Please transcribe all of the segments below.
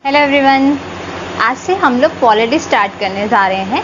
Hello everyone. आज से हम लोग पॉलिटी स्टार्ट करने जा रहे हैं।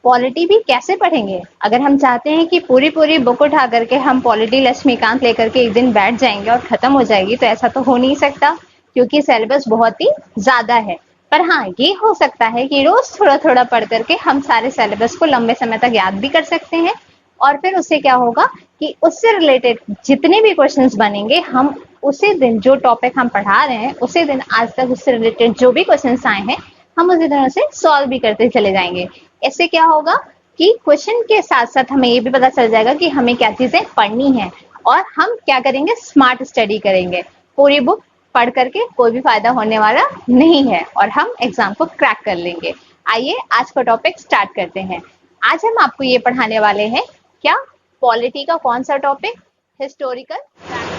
पॉलिटी भी कैसे पढ़ेंगे? अगर हम चाहते हैं कि पूरी पूरी बुक उठा करके हम पॉलिटी लक्ष्मीकांत लेकर के एक दिन बैठ जाएंगे और खत्म हो जाएगी, तो ऐसा तो हो नहीं सकता, क्योंकि सिलेबस बहुत ही ज्यादा है। पर हाँ, ये हो सकता है कि रोज थोड़ा थोड़ा पढ़ करके हम सारे सिलेबस को लंबे समय तक याद भी कर सकते हैं। और फिर उससे क्या होगा कि उससे रिलेटेड जितने भी क्वेश्चंस बनेंगे, हम उसी दिन जो टॉपिक हम पढ़ा रहे हैं उसी दिन आज तक उससे रिलेटेड जो भी क्वेश्चंस आए हैं, हम उसी तरह से सॉल्व भी करते चले जाएंगे। इससे क्या होगा कि क्वेश्चन के साथ साथ हमें ये भी पता चल जाएगा कि हमें क्या चीजें पढ़नी है, और हम क्या करेंगे, स्मार्ट स्टडी करेंगे। पूरी बुक पढ़ करके कोई भी फायदा होने वाला नहीं है, और हम एग्जाम को क्रैक कर लेंगे। आइए आज का टॉपिक स्टार्ट करते हैं। आज हम आपको ये पढ़ाने वाले हैं क्या, पॉलिटी का कौन सा टॉपिक, हिस्टोरिकल।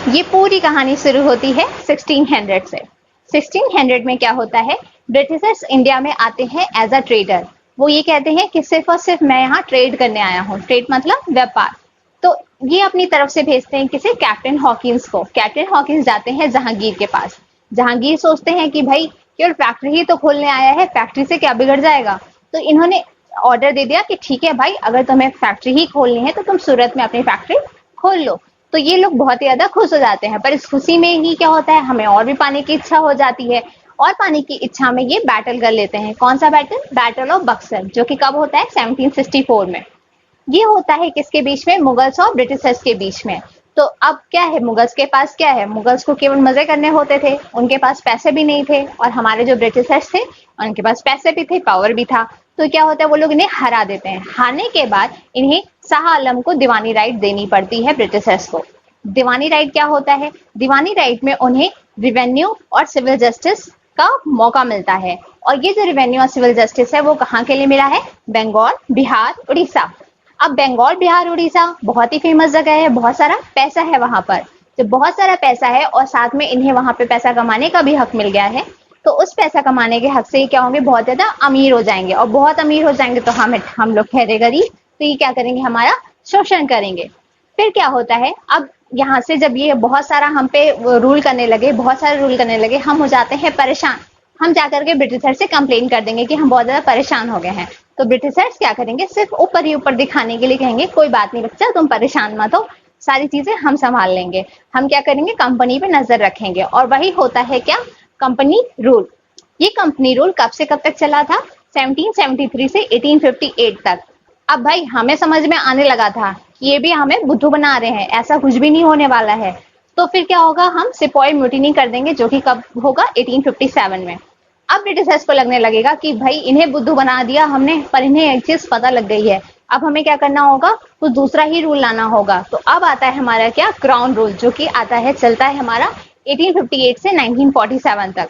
ये पूरी कहानी शुरू होती है 1600 से। 1600 में क्या होता है, ब्रिटिशर्स इंडिया में आते हैं एज अ ट्रेडर। वो ये कहते हैं कि सिर्फ और सिर्फ मैं यहाँ ट्रेड करने आया हूँ। ट्रेड मतलब व्यापार। तो ये अपनी तरफ से भेजते हैं किसे, कैप्टन हॉकिंस को। कैप्टन हॉकिंस जाते हैं जहांगीर के पास। जहांगीर सोचते हैं कि भाई केवल फैक्ट्री ही तो खोलने आया है, फैक्ट्री से क्या बिगड़ जाएगा। तो इन्होंने ऑर्डर दे दिया कि ठीक है भाई, अगर तुम्हें फैक्ट्री ही खोलनी है तो तुम सूरत में अपनी फैक्ट्री खोल लो। तो ये लोग बहुत ही ज्यादा खुश हो जाते हैं। पर इस खुशी में ही क्या होता है, हमें और भी पाने की इच्छा हो जाती है, और पाने की इच्छा में ये बैटल कर लेते हैं। कौन सा बैटल? बैटल ऑफ बक्सर, जो कि कब होता है, 1764 में। ये होता है किसके बीच में, मुगल्स और ब्रिटिशर्स के बीच में। तो अब क्या है, मुगल्स के पास क्या है, मुगल्स को केवल मजे करने होते थे, उनके पास पैसे भी नहीं थे। और हमारे जो ब्रिटिशर्स थे उनके पास पैसे भी थे, पावर भी था। तो क्या होता है, वो लोग इन्हें हरा देते हैं। हारने के बाद इन्हें शाह आलम को दीवानी राइट देनी पड़ती है ब्रिटिशर्स को। दीवानी राइट क्या होता है, दीवानी राइट में उन्हें रिवेन्यू और सिविल जस्टिस का मौका मिलता है। और ये जो रिवेन्यू और सिविल जस्टिस है वो कहाँ के लिए मिला है, बंगाल, बिहार, उड़ीसा। अब बंगाल, बिहार, उड़ीसा बहुत ही फेमस जगह है, बहुत सारा पैसा है वहां पर। जब बहुत सारा पैसा है और साथ में इन्हें वहां पे पैसा कमाने का भी हक मिल गया है, तो उस पैसा कमाने के हक से ये क्या होंगे, बहुत ज्यादा अमीर हो जाएंगे। और बहुत अमीर हो जाएंगे तो हम लोग ठहरे गरीब, तो ये क्या करेंगे, हमारा शोषण करेंगे। फिर क्या होता है, अब यहाँ से जब ये बहुत सारा हम पे रूल करने लगे, बहुत सारे रूल करने लगे, हम हो जाते हैं परेशान। हम जाकर के ब्रिटिशर से कंप्लेन कर देंगे कि हम बहुत ज्यादा परेशान हो गए हैं। तो ब्रिटिशर्स क्या करेंगे, सिर्फ ऊपर ही ऊपर दिखाने के लिए कहेंगे कोई बात नहीं बच्चा, तुम परेशान मत हो, सारी चीजें हम संभाल लेंगे। हम क्या करेंगे, कंपनी पे नजर रखेंगे। और वही होता है क्या, कंपनी रूल। ये कंपनी रूल कब से कब तक चला था, 1773 से 1858 तक। अब भाई हमें समझ में आने लगा था कि ये भी हमें बुद्धू बना रहे हैं, ऐसा कुछ भी नहीं होने वाला है। तो फिर क्या होगा, हम सिपॉय म्यूटिनी कर देंगे, जो कि कब होगा, 1857 में। अब ब्रिटिशर्स को लगने लगेगा कि भाई इन्हें बुद्धू बना दिया हमने, पर इन्हें एक चीज पता लग गई है। अब हमें क्या करना होगा, कुछ दूसरा ही रूल लाना होगा। तो अब आता है हमारा क्या, क्राउन रूल, जो कि आता है, चलता है हमारा 1858 से 1947 तक।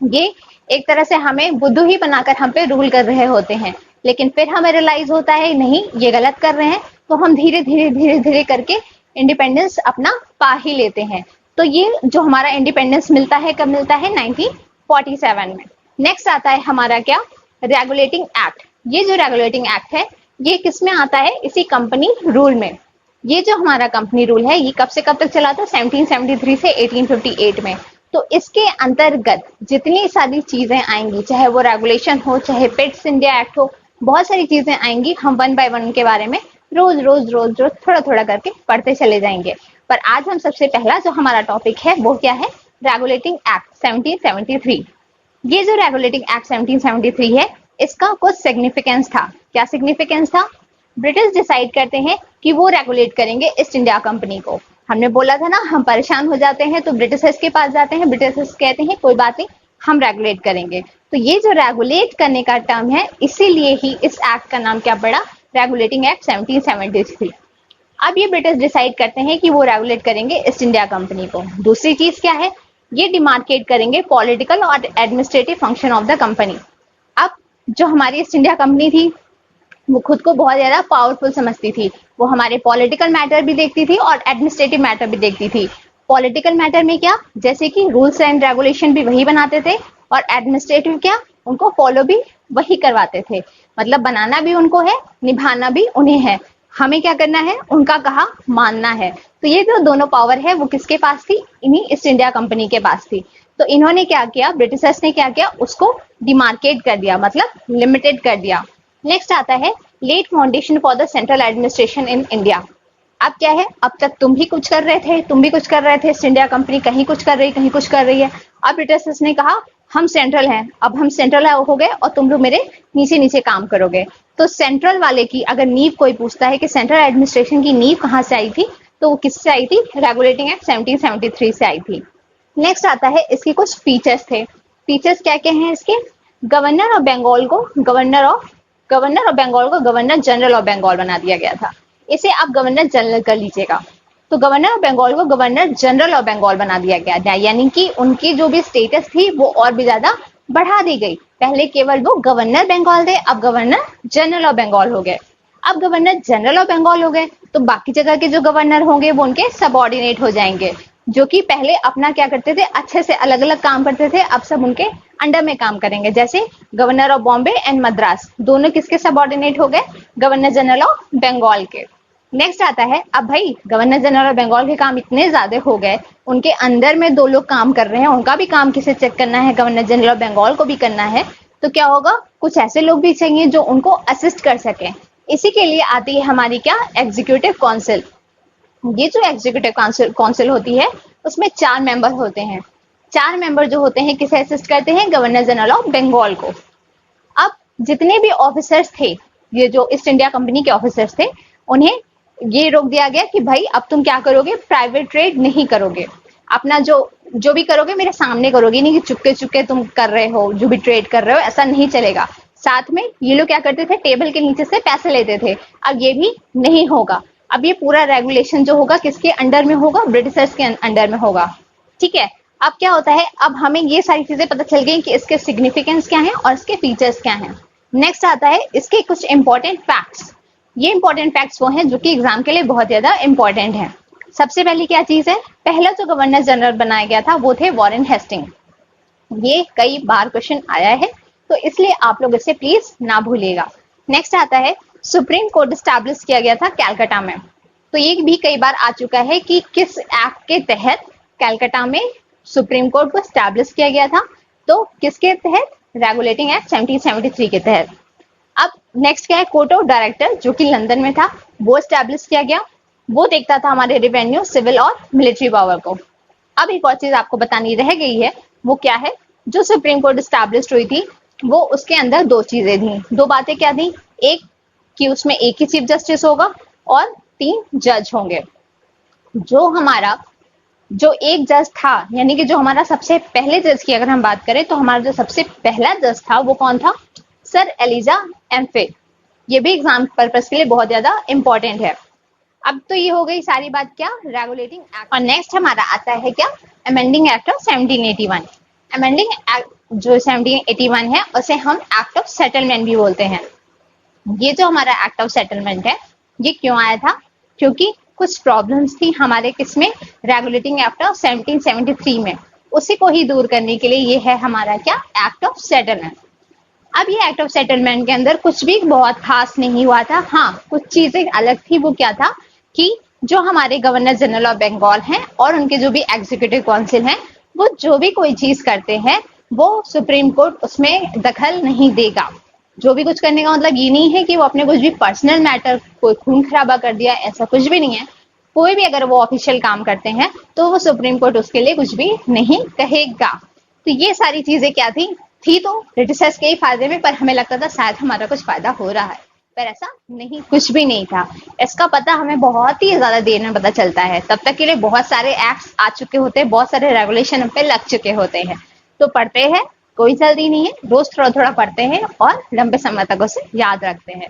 ये एक तरह से हमें बुद्धू ही बनाकर हम पे रूल कर रहे होते हैं। लेकिन फिर हमें रियलाइज होता है नहीं, ये गलत कर रहे हैं। तो हम धीरे धीरे धीरे धीरे करके इंडिपेंडेंस अपना पा ही लेते हैं। तो ये जो हमारा इंडिपेंडेंस मिलता है, कब मिलता है, 1947 में। नेक्स्ट आता है हमारा क्या, रेगुलेटिंग एक्ट। ये जो रेगुलेटिंग एक्ट है, ये किस में आता है, इसी कंपनी रूल में। ये जो हमारा कंपनी रूल है, ये कब से कब तक चला था, 1773 से 1858 में। तो इसके अंतर्गत जितनी सारी चीजें आएंगी, चाहे वो रेगुलेशन हो, चाहे पिट्स इंडिया एक्ट हो, बहुत सारी चीजें आएंगी। हम वन बाय वन के बारे में रोज रोज रोज रोज थोड़ा थोड़ा करके पढ़ते चले जाएंगे। पर आज हम सबसे पहला जो हमारा टॉपिक है वो क्या है, रेगुलेटिंग एक्ट 1773। ये जो रेगुलेटिंग एक्ट 1773 है, इसका कुछ सिग्निफिकेंस था। क्या सिग्निफिकेंस था, ब्रिटिश डिसाइड करते हैं कि वो रेगुलेट करेंगे ईस्ट इंडिया कंपनी को। हमने बोला था ना, हम परेशान हो जाते हैं तो ब्रिटिशर्स के पास जाते हैं, ब्रिटिशर्स कहते हैं कोई बात नहीं, हम रेगुलेट करेंगे। तो ये जो रेगुलेट करने का टर्म है, इसीलिए ही इस एक्ट का नाम क्या पड़ा, रेगुलेटिंग एक्ट 1773। अब ये ब्रिटिश डिसाइड करते हैं कि वो रेगुलेट करेंगे ईस्ट इंडिया कंपनी को। दूसरी चीज क्या है, ये डिमार्केट करेंगे पॉलिटिकल और administrative function of the company. अब जो हमारी ईस्ट इंडिया कंपनी थी, वो खुद को बहुत ज्यादा पावरफुल समझती थी। वो हमारे पॉलिटिकल मैटर भी देखती थी और एडमिनिस्ट्रेटिव मैटर भी देखती थी। पॉलिटिकल मैटर में क्या, जैसे कि रूल्स एंड रेगुलेशन भी वही बनाते थे, और एडमिनिस्ट्रेटिव क्या, उनको फॉलो भी वही करवाते थे। मतलब बनाना भी उनको है, निभाना भी उन्हें है। हमें क्या करना है, उनका कहा मानना है। तो ये जो दोनों पावर है वो किसके पास थी, इन्हीं ईस्ट इंडिया कंपनी के पास थी। तो इन्होंने क्या किया, ब्रिटिशर्स ने क्या किया, उसको डिमार्केट कर दिया, मतलब लिमिटेड कर दिया। नेक्स्ट आता है laid foundation for the central administration in India. अब क्या है, अब तक तुम भी कुछ कर रहे थे, तुम भी कुछ कर रहे थे, ईस्ट इंडिया कंपनी कहीं कुछ कर रही, कहीं कुछ कर रही है। अब ब्रिटिशर्स ने कहा हम सेंट्रल हैं, अब हम सेंट्रल हो गए और तुम लोग मेरे नीचे नीचे काम करोगे। तो सेंट्रल वाले की अगर नींव कोई पूछता है कि सेंट्रल एडमिनिस्ट्रेशन की नींव कहाँ से आई थी, तो वो किससे आई थी, रेगुलेटिंग एक्ट 1773 से आई थी। नेक्स्ट आता है इसके कुछ फीचर्स थे। फीचर्स क्या क्या हैं इसके, गवर्नर ऑफ बंगाल को गवर्नर जनरल ऑफ बंगाल बना दिया गया था। इसे आप गवर्नर जनरल कर लीजिएगा। तो गवर्नर ऑफ बंगाल को गवर्नर जनरल ऑफ बंगाल बना दिया गया था, यानी कि उनकी जो भी स्टेटस थी वो और भी ज्यादा बढ़ा दी गई। पहले केवल वो गवर्नर बंगाल थे, अब गवर्नर जनरल ऑफ बंगाल हो गए। अब गवर्नर जनरल ऑफ बंगाल हो गए तो बाकी जगह के जो गवर्नर होंगे वो उनके सबऑर्डिनेट हो जाएंगे, जो कि पहले अपना क्या करते थे, अच्छे से अलग अलग काम करते थे, अब सब उनके अंडर में काम करेंगे। जैसे governor of Bombay and Madras दोनों किसके सबऑर्डिनेट हो गए, गवर्नर जनरल ऑफ बंगाल के। नेक्स्ट आता है, अब भाई गवर्नर जनरल ऑफ बंगाल के काम इतने ज्यादा हो गए, उनके अंदर में दो लोग काम कर रहे हैं, उनका भी काम किसे चेक करना है, गवर्नर जनरल ऑफ बंगाल को भी करना है। तो क्या होगा, कुछ ऐसे लोग भी चाहिए जो उनको असिस्ट कर सके। इसी के लिए आती है हमारी क्या, एग्जीक्यूटिव काउंसिल। ये जो एग्जीक्यूटिव काउंसिल होती है उसमें 4 मेंबर होते हैं। 4 मेंबर जो होते हैं किसे असिस्ट करते हैं, गवर्नर जनरल ऑफ बंगाल को। अब जितने भी ऑफिसर्स थे, ये जो ईस्ट इंडिया कंपनी के ऑफिसर्स थे, उन्हें ये रोक दिया गया कि भाई अब तुम क्या करोगे, प्राइवेट ट्रेड नहीं करोगे, अपना जो भी करोगे मेरे सामने करोगे, नहीं कि चुपके चुपके तुम कर रहे हो, जो भी ट्रेड कर रहे हो ऐसा नहीं चलेगा। साथ में ये लोग क्या करते थे, टेबल के नीचे से पैसे लेते थे, अब ये भी नहीं होगा। अब ये पूरा रेगुलेशन जो होगा किसके अंडर में होगा, ब्रिटिशर्स के अंडर में होगा। ठीक है, अब क्या होता है, अब हमें ये सारी चीजें पता चल गई कि इसके सिग्निफिकेंस क्या है और इसके फीचर्स क्या हैं। नेक्स्ट आता है इसके कुछ इंपॉर्टेंट फैक्ट्स। ये इंपॉर्टेंट फैक्ट्स वो हैं जो कि एग्जाम के लिए बहुत ज्यादा इंपॉर्टेंट है। सबसे पहली क्या चीज है, पहला जो गवर्नर जनरल बनाया गया था वो थे वॉरेन हेस्टिंग। ये कई बार क्वेश्चन आया है तो इसलिए आप लोग इसे प्लीज ना भूलिएगा। नेक्स्ट आता है सुप्रीम कोर्ट स्टैब्लिश किया गया था कैलकाटा में। तो ये भी कई बार आ चुका है कि किस एक्ट के तहत कैलकाटा में सुप्रीम कोर्ट को स्टैब्लिश किया गया था, तो किसके तहत, रेगुलेटिंग एक्ट 1773 के तहत। अब नेक्स्ट क्या है, कोर्ट ऑफ डायरेक्टर जो कि लंदन में था, वो स्टैब्लिश किया गया। वो देखता था हमारे रेवेन्यू, सिविल और मिलिट्री पावर को। अब एक और चीज आपको बतानी रह गई है, वो क्या है, जो सुप्रीम कोर्ट स्टैब्लिश हुई थी वो उसके अंदर 2 चीजें थी, 2 बातें क्या थी, एक कि उसमें एक ही चीफ जस्टिस होगा और 3 जज होंगे। जो एक जज था, यानी कि जो हमारा सबसे पहले जज की अगर हम बात करें तो हमारा जो सबसे पहला जज था वो कौन था, सर एलिजा एम्फे। ये भी एग्जाम पर्पस के लिए बहुत ज्यादा इंपॉर्टेंट है। अब तो ये हो गई सारी बात क्या, रेगुलेटिंग एक्ट। और नेक्स्ट हमारा आता है क्या, amending act of 1781। Amending act जो 1781 है उसे हम एक्ट ऑफ सेटलमेंट भी बोलते हैं। ये जो हमारा एक्ट ऑफ सेटलमेंट है ये क्यों आया था, क्योंकि कुछ प्रॉब्लम्स थी हमारे किसमें, रेगुलेटिंग एक्ट ऑफ 1773 में। उसी को ही दूर करने के लिए ये है हमारा क्या, एक्ट ऑफ सेटलमेंट। अब ये एक्ट ऑफ सेटलमेंट के अंदर कुछ भी बहुत खास नहीं हुआ था। हाँ, कुछ चीजें अलग थी। वो क्या था कि जो हमारे गवर्नर जनरल ऑफ बंगाल हैं और उनके जो भी एग्जीक्यूटिव काउंसिल हैं, वो जो भी कोई चीज करते हैं वो सुप्रीम कोर्ट उसमें दखल नहीं देगा। जो भी कुछ करने का मतलब ये नहीं है कि वो अपने कुछ भी पर्सनल मैटर, कोई खून खराबा कर दिया, ऐसा कुछ भी नहीं है। कोई भी अगर वो ऑफिशियल काम करते हैं तो वो सुप्रीम कोर्ट उसके लिए कुछ भी नहीं कहेगा। तो ये सारी चीजें क्या थी तो ब्रिटिशर्स के ही फायदे में, पर हमें लगता था शायद हमारा कुछ फायदा हो रहा है, पर ऐसा नहीं, कुछ भी नहीं था। इसका पता हमें बहुत ही ज्यादा देर में पता चलता है, तब तक के लिए बहुत सारे एक्ट्स आ चुके होते हैं, बहुत सारे रेगुलेशन पे लग चुके होते हैं। तो पढ़ते हैं, कोई जल्दी नहीं है, रोज थोड़ा थोड़ा पढ़ते हैं और लंबे समय तक उसे याद रखते हैं।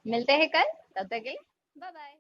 मिलते हैं कल, तब तक के लिए बाय बाय।